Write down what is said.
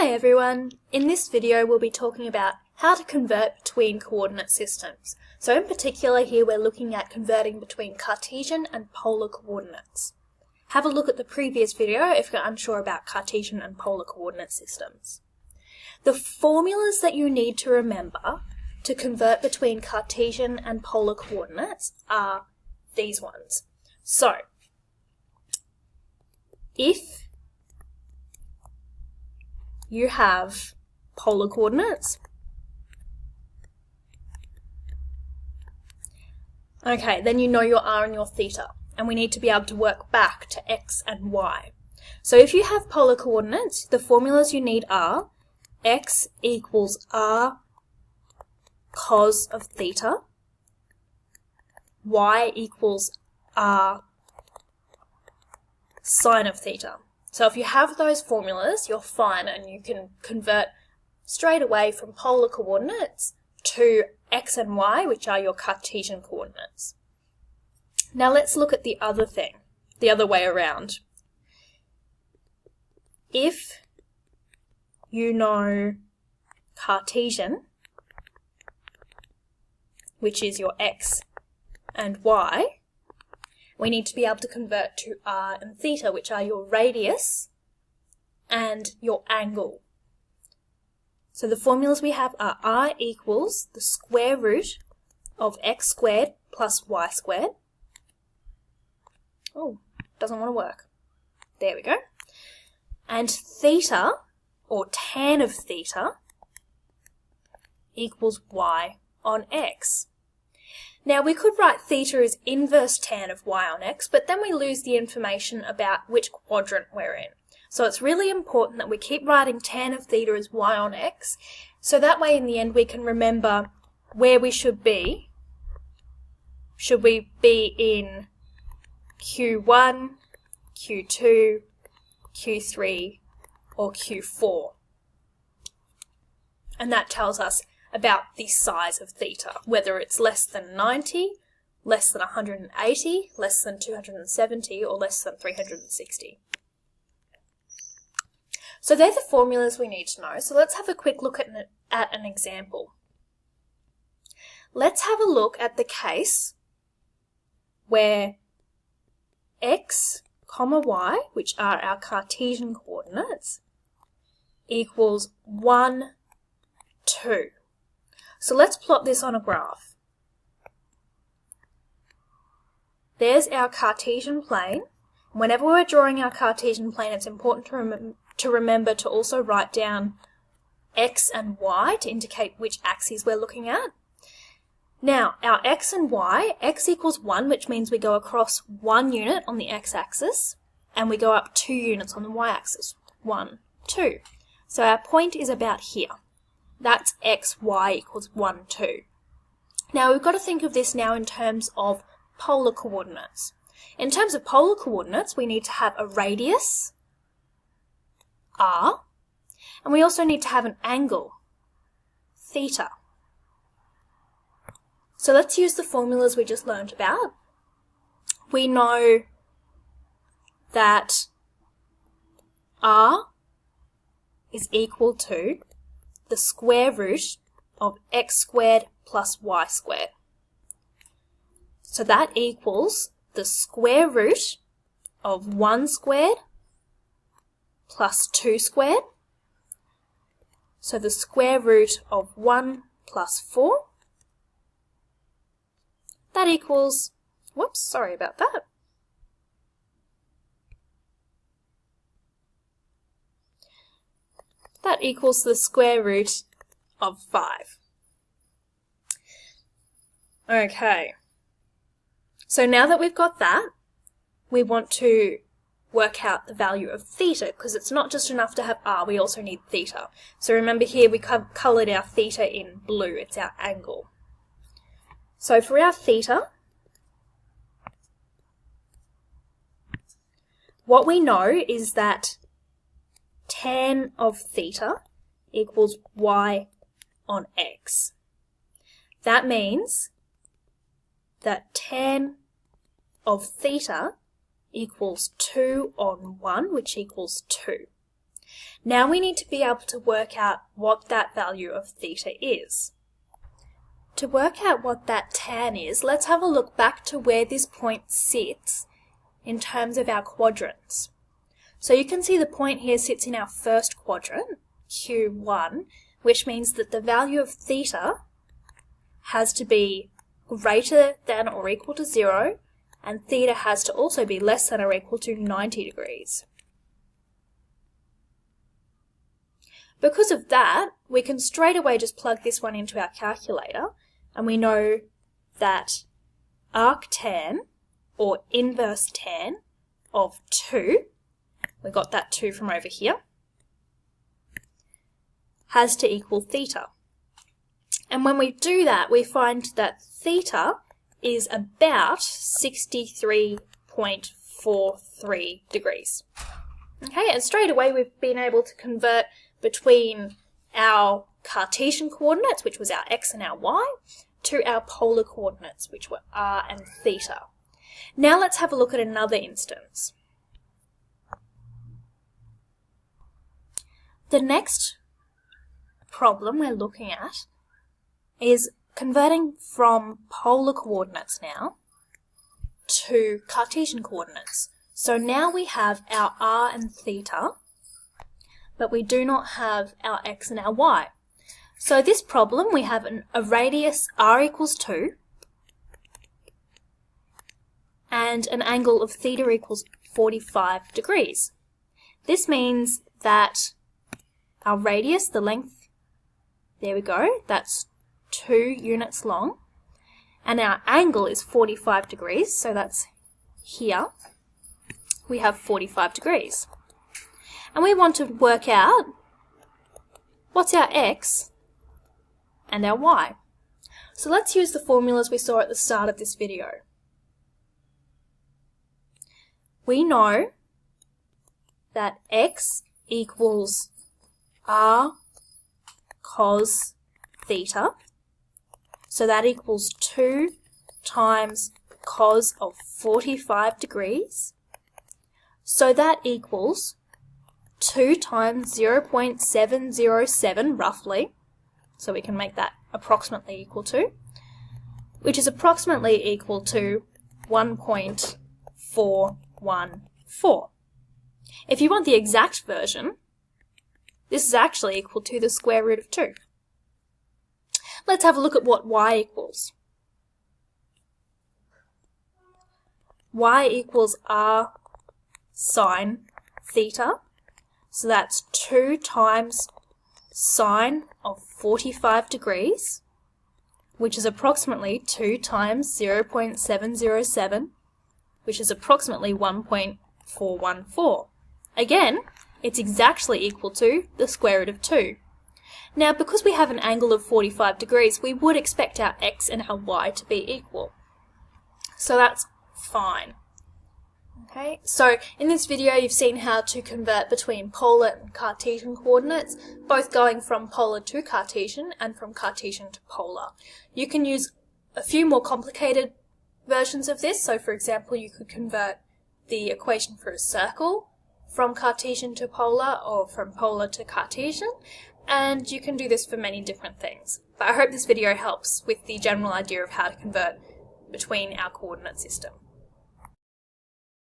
Hi everyone! In this video we'll be talking about how to convert between coordinate systems. So in particular here we're looking at converting between Cartesian and polar coordinates. Have a look at the previous video if you're unsure about Cartesian and polar coordinate systems. The formulas that you need to remember to convert between Cartesian and polar coordinates are these ones. So, if you have polar coordinates. Okay, then you know your r and your theta, and we need to be able to work back to x and y. So if you have polar coordinates, the formulas you need are x equals r cos of theta, y equals r sine of theta. So if you have those formulas, you're fine and you can convert straight away from polar coordinates to x and y, which are your Cartesian coordinates. Now let's look at the other thing, the other way around. If you know Cartesian, which is your x and y, we need to be able to convert to r and theta, which are your radius and your angle. So the formulas we have are r equals the square root of x squared plus y squared. Oh, doesn't want to work. There we go. And theta, or tan of theta, equals y on x. Now we could write theta as inverse tan of y on x, but then we lose the information about which quadrant we're in. So it's really important that we keep writing tan of theta as y on x, so that way in the end we can remember where we should be. Should we be in Q1, Q2, Q3, or Q4? And that tells us about the size of theta, whether it's less than 90, less than 180, less than 270, or less than 360. So they're the formulas we need to know. So let's have a quick look at an example. Let's have a look at the case where x, y, which are our Cartesian coordinates, equals 1, 2. So let's plot this on a graph. There's our Cartesian plane. Whenever we're drawing our Cartesian plane, it's important to remember to also write down x and y to indicate which axes we're looking at. Now, our x and y, x equals 1, which means we go across 1 unit on the x-axis, and we go up 2 units on the y-axis. 1, 2. So our point is about here. That's x, y equals 1, 2. Now we've got to think of this now in terms of polar coordinates. In terms of polar coordinates, we need to have a radius, r, and we also need to have an angle, theta. So let's use the formulas we just learned about. We know that r is equal to the square root of x squared plus y squared. So that equals the square root of 1 squared plus 2 squared. So the square root of 1 plus 4. That equals, whoops, sorry about that. That equals the square root of 5. Okay. So now that we've got that, we want to work out the value of theta, because it's not just enough to have r, we also need theta. So remember here we coloured our theta in blue, it's our angle. So for our theta, what we know is that tan of theta equals y on x. That means that tan of theta equals 2 on 1, which equals 2. Now we need to be able to work out what that value of theta is. To work out what that tan is, let's have a look back to where this point sits in terms of our quadrants. So you can see the point here sits in our first quadrant, Q1, which means that the value of theta has to be greater than or equal to 0, and theta has to also be less than or equal to 90 degrees. Because of that, we can straight away just plug this one into our calculator, and we know that arctan, or inverse tan, of 2, we got that 2 from over here, has to equal theta. And when we do that, we find that theta is about 63.43 degrees. Okay, and straight away we've been able to convert between our Cartesian coordinates, which was our x and our y, to our polar coordinates, which were r and theta. Now let's have a look at another instance. The next problem we're looking at is converting from polar coordinates now to Cartesian coordinates. So now we have our r and theta, but we do not have our x and our y. So this problem, we have a radius r equals 2 and an angle of theta equals 45 degrees. This means that our radius, the length, there we go, that's 2 units long, and our angle is 45 degrees, so that's here. We have 45 degrees. And we want to work out what's our x and our y. So let's use the formulas we saw at the start of this video. We know that x equals r cos theta, so that equals 2 times cos of 45 degrees, so that equals 2 times 0.707 roughly, so we can make that approximately equal to, which is approximately equal to 1.414. If you want the exact version, this is actually equal to the square root of 2. Let's have a look at what y equals. Y equals r sine theta, so that's 2 times sine of 45 degrees, which is approximately 2 times 0.707, which is approximately 1.414. Again, it's exactly equal to the square root of 2. Now, because we have an angle of 45 degrees, we would expect our x and our y to be equal. So that's fine. Okay, so in this video you've seen how to convert between polar and Cartesian coordinates, both going from polar to Cartesian and from Cartesian to polar. You can use a few more complicated versions of this, so for example you could convert the equation for a circle from Cartesian to polar or from polar to Cartesian, and you can do this for many different things. But I hope this video helps with the general idea of how to convert between our coordinate system.